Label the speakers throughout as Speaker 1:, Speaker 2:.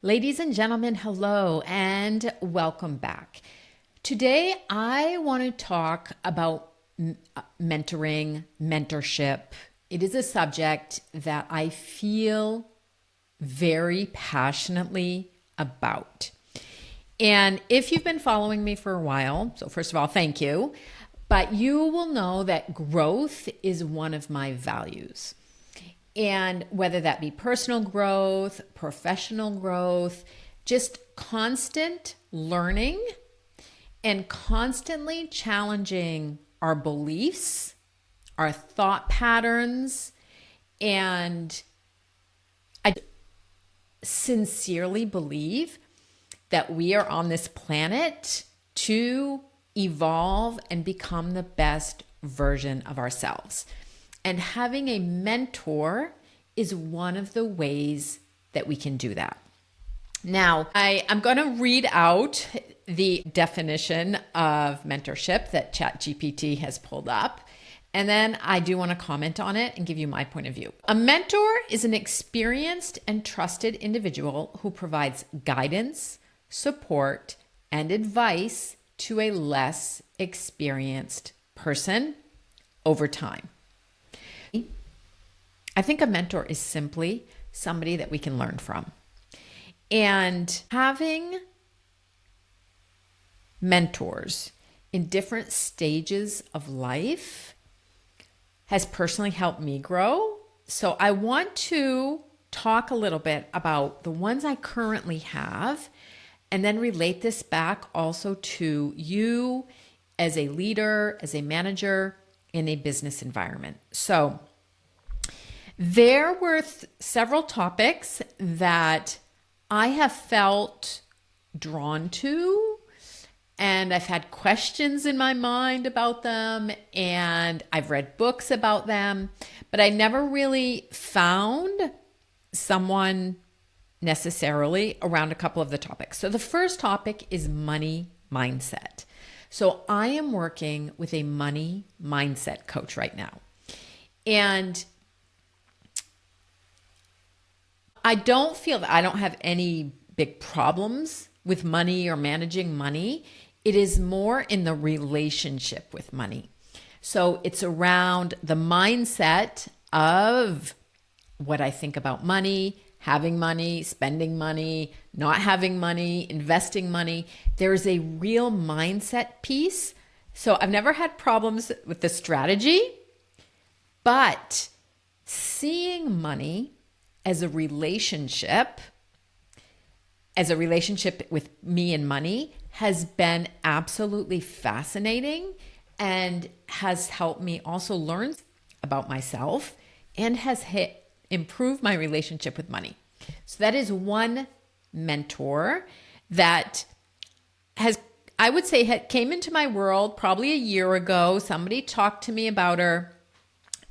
Speaker 1: Ladies and gentlemen, hello and welcome back. Today, I want to talk about mentoring, mentorship. It is a subject that I feel very passionately about. And if you've been following me for a while, so first of all, thank you, but you will know that growth is one of my values. And whether that be personal growth, professional growth, just constant learning and constantly challenging our beliefs, our thought patterns. And I sincerely believe that we are on this planet to evolve and become the best version of ourselves. And having a mentor is one of the ways that we can do that. Now, I'm going to read out the definition of mentorship that ChatGPT has pulled up. And then I do want to comment on it and give you my point of view. A mentor is an experienced and trusted individual who provides guidance, support, and advice to a less experienced person over time. I think a mentor is simply somebody that we can learn from. And having mentors in different stages of life has personally helped me grow. So I want to talk a little bit about the ones I currently have and then relate this back also to you as a leader, as a manager in a business environment. So there were several topics that I have felt drawn to, and I've had questions in my mind about them, and I've read books about them, but I never really found someone necessarily around a couple of the topics. So the first topic is money mindset. So I am working with a money mindset coach right now. And I don't feel that I don't have any big problems with money or managing money. It is more in the relationship with money. So it's around the mindset of what I think about money, having money, spending money, not having money, investing money. There's a real mindset piece. So I've never had problems with the strategy, but seeing money as a relationship with me and money has been absolutely fascinating and has helped me also learn about myself and has improved my relationship with money. So that is one mentor that I would say, came into my world probably a year ago. Somebody talked to me about her,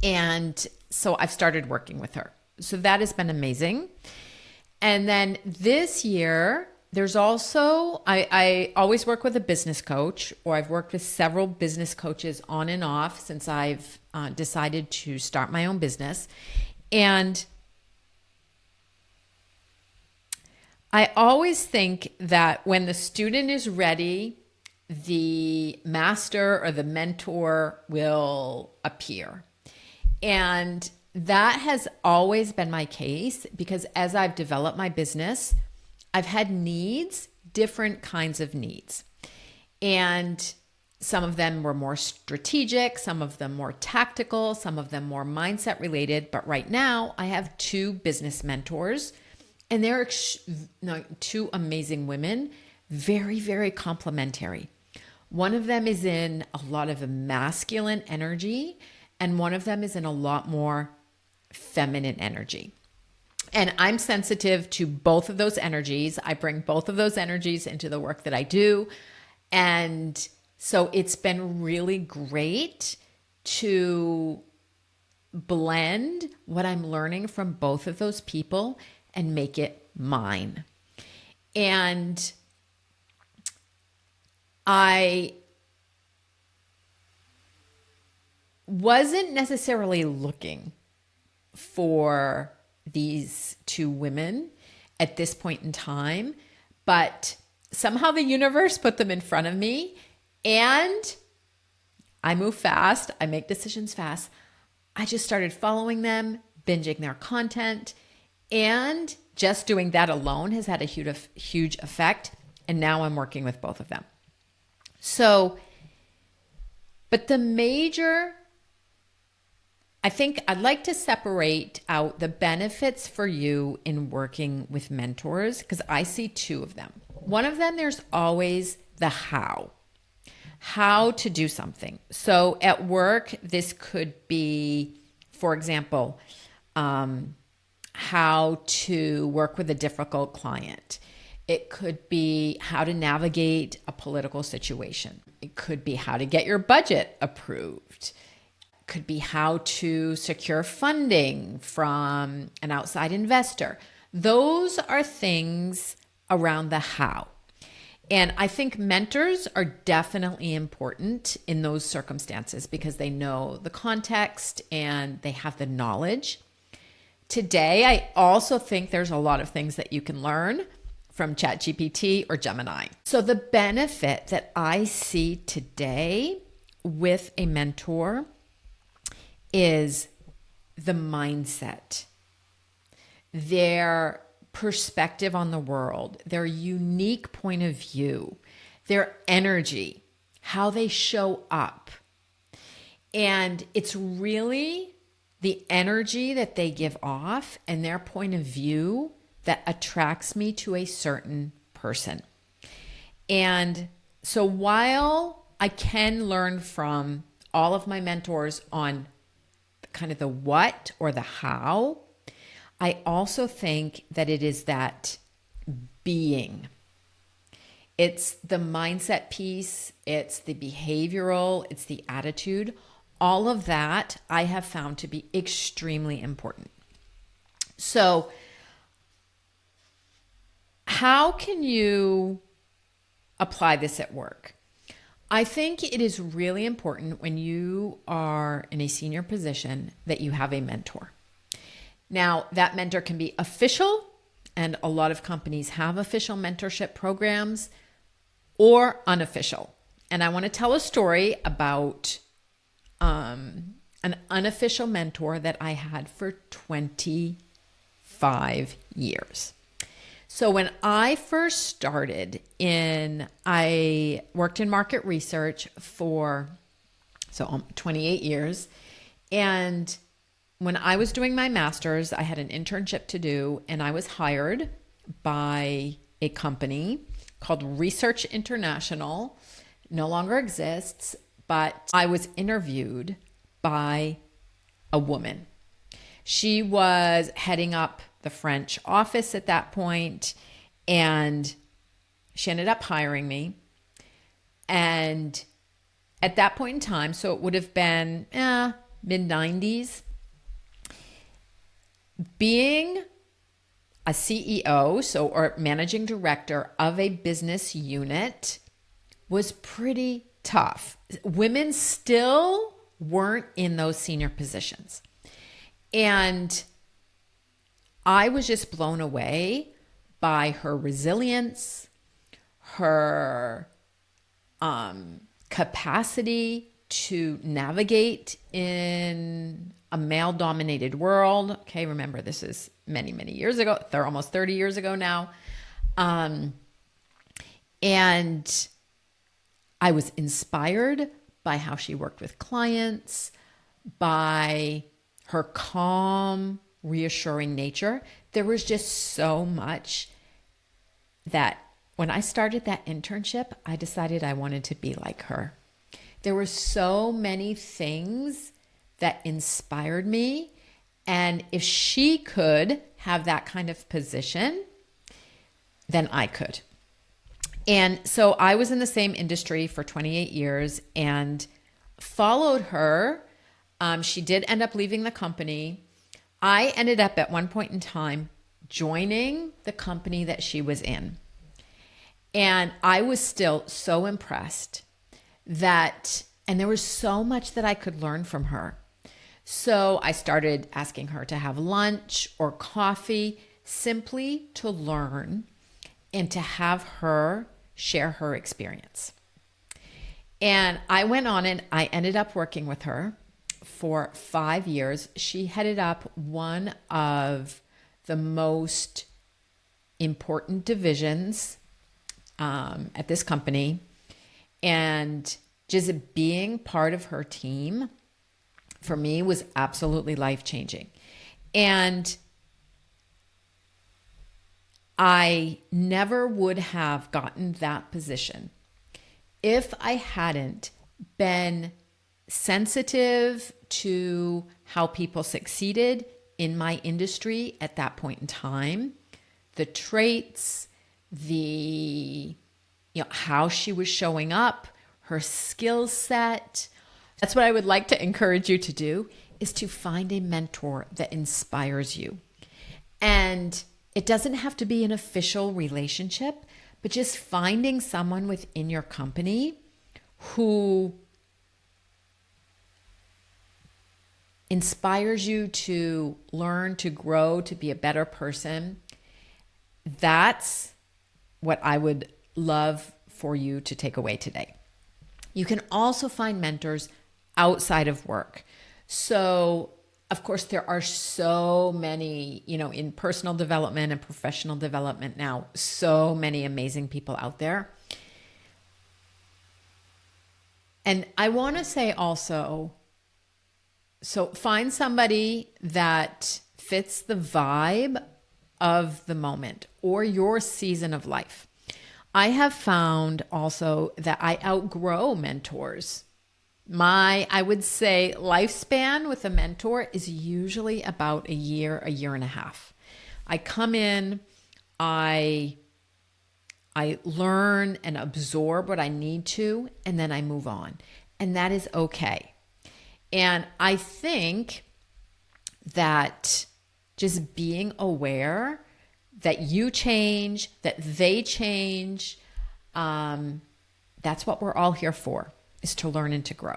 Speaker 1: and so I've started working with her. So that has been amazing. And then this year, there's also, I always work with a business coach, or I've worked with several business coaches on and off since I've decided to start my own business. And I always think that when the student is ready, the master or the mentor will appear. And that has always been my case because as I've developed my business, I've had needs, different kinds of needs. And some of them were more strategic, some of them more tactical, some of them more mindset related. But right now I have two business mentors, and they're two amazing women, very, very complementary. One of them is in a lot of masculine energy, and one of them is in a lot more feminine energy. And I'm sensitive to both of those energies. I bring both of those energies into the work that I do. And so it's been really great to blend what I'm learning from both of those people and make it mine. And I wasn't necessarily looking for these two women. at this point in time, but somehow the universe put them in front of me, and I move fast. I make decisions fast. I just started following them, binging their content, and just doing that alone has had a huge effect. And now I'm working with both of them. So, but I think I'd like to separate out the benefits for you in working with mentors, because I see two of them. One of them, there's always the how to do something. So at work, this could be, for example, how to work with a difficult client. It could be how to navigate a political situation. It could be how to get your budget approved. It could be how to secure funding from an outside investor. Those are things around the how. And I think mentors are definitely important in those circumstances because they know the context and they have the knowledge. Today, I also think there's a lot of things that you can learn from ChatGPT or Gemini. So the benefit that I see today with a mentor is the mindset, their perspective on the world, their unique point of view, their energy, how they show up. And it's really the energy that they give off and their point of view that attracts me to a certain person. And so while I can learn from all of my mentors on kind of the what or the how, I also think that it is that being. It's the mindset piece, it's the behavioral, it's the attitude. All of that I have found to be extremely important. So, how can you apply this at work? I think it is really important when you are in a senior position that you have a mentor. Now, that mentor can be official, and a lot of companies have official mentorship programs, or unofficial. And I want to tell a story about an unofficial mentor that I had for 25 years. So when I first started I worked in market research for 28 years. And when I was doing my master's, I had an internship to do, and I was hired by a company called Research International. No longer exists, but I was interviewed by a woman. She was heading up the French office at that point, and she ended up hiring me. And at that point in time, so it would have been mid-90s, being a CEO, or managing director of a business unit was pretty tough. Women still weren't in those senior positions. And I was just blown away by her resilience, her capacity to navigate in a male-dominated world. Okay, remember, this is many, many years ago. They're almost 30 years ago now. And I was inspired by how she worked with clients, by her calm, reassuring nature. There was just so much that when I started that internship, I decided I wanted to be like her. There were so many things that inspired me. And if she could have that kind of position, then I could. And so I was in the same industry for 28 years and followed her. She did end up leaving the company. I ended up at one point in time joining the company that she was in. And I was still so impressed and there was so much that I could learn from her. So I started asking her to have lunch or coffee. simply to learn and to have her share her experience. And I went on and I ended up working with her for 5 years. She headed up one of the most important divisions at this company. And just being part of her team for me was absolutely life-changing. And I never would have gotten that position if I hadn't been sensitive to how people succeeded in my industry at that point in time, the traits, how she was showing up, her skill set. That's what I would like to encourage you to do, is to find a mentor that inspires you. And it doesn't have to be an official relationship, but just finding someone within your company who inspires you to learn, to grow, to be a better person. That's what I would love for you to take away today. You can also find mentors outside of work. So, of course, there are so many, in personal development and professional development now, so many amazing people out there. And I want to say also, so find somebody that fits the vibe of the moment or your season of life. I have found also that I outgrow mentors. I would say lifespan with a mentor is usually about a year and a half. I come in, I learn and absorb what I need to, and then I move on. And that is okay. And I think that just being aware that you change, that they change, that's what we're all here for, is to learn and to grow.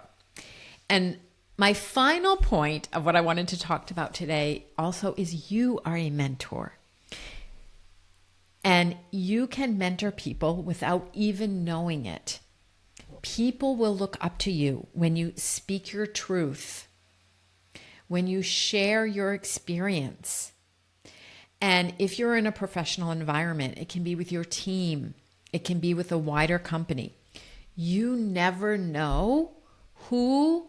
Speaker 1: And my final point of what I wanted to talk about today also is you are a mentor. And you can mentor people without even knowing it. People will look up to you when you speak your truth, when you share your experience. And if you're in a professional environment, it can be with your team, it can be with a wider company. You never know who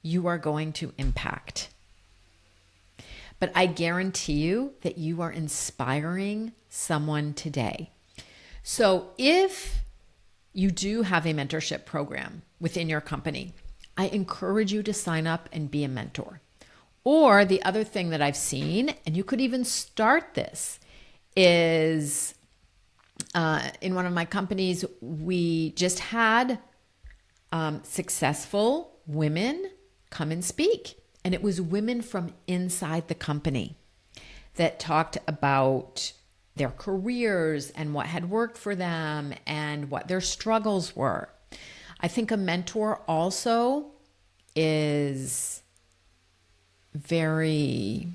Speaker 1: you are going to impact. But I guarantee you that you are inspiring someone today. So if you do have a mentorship program within your company, I encourage you to sign up and be a mentor. Or the other thing that I've seen, and you could even start this, is in one of my companies, we just had successful women come and speak. And it was women from inside the company that talked about their careers and what had worked for them and what their struggles were. I think a mentor also is very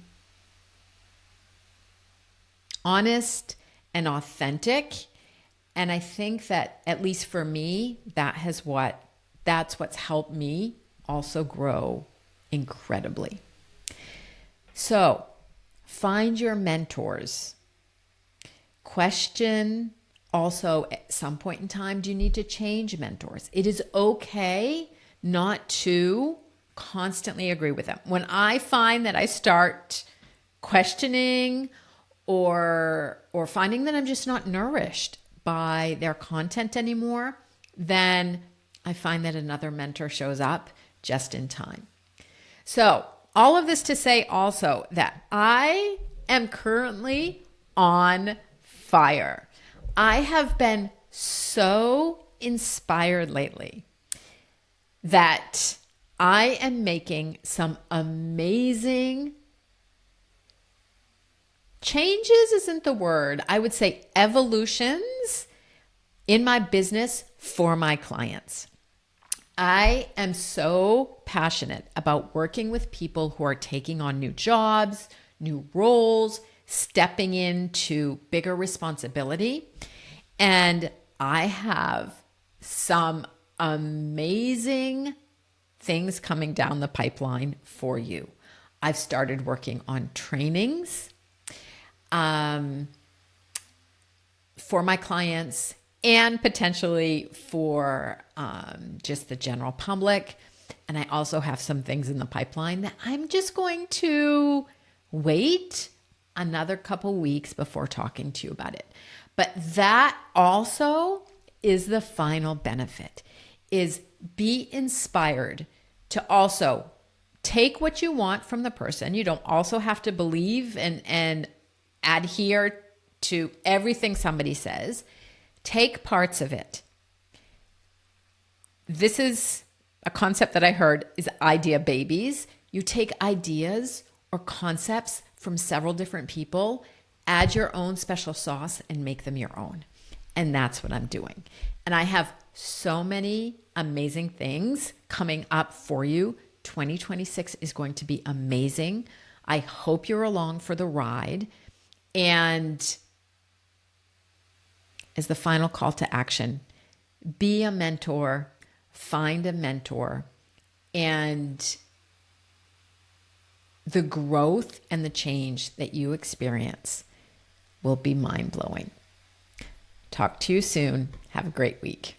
Speaker 1: honest and authentic. And I think that, at least for me, that's what's helped me also grow incredibly. So find your mentors. Question also, at some point in time, do you need to change mentors? It is okay not to constantly agree with them. When I find that I start questioning or finding that I'm just not nourished by their content anymore, then I find that another mentor shows up just in time. So all of this to say also that I am currently on fire. I have been so inspired lately that I am making some amazing changes, isn't the word. I would say evolutions in my business for my clients. I am so passionate about working with people who are taking on new jobs, new roles, stepping into bigger responsibility. And I have some amazing things coming down the pipeline for you. I've started working on trainings for my clients and potentially for just the general public. And I also have some things in the pipeline that I'm just going to wait another couple weeks before talking to you about it. But that also is the final benefit, is be inspired to also take what you want from the person. You don't also have to believe and adhere to everything somebody says. Take parts of it. This is a concept that I heard is idea babies. You take ideas or concepts from several different people, add your own special sauce and make them your own. And that's what I'm doing. And I have so many amazing things coming up for you. 2026 is going to be amazing. I hope you're along for the ride. And as the final call to action, be a mentor, find a mentor, and the growth and the change that you experience will be mind-blowing. Talk to you soon. Have a great week.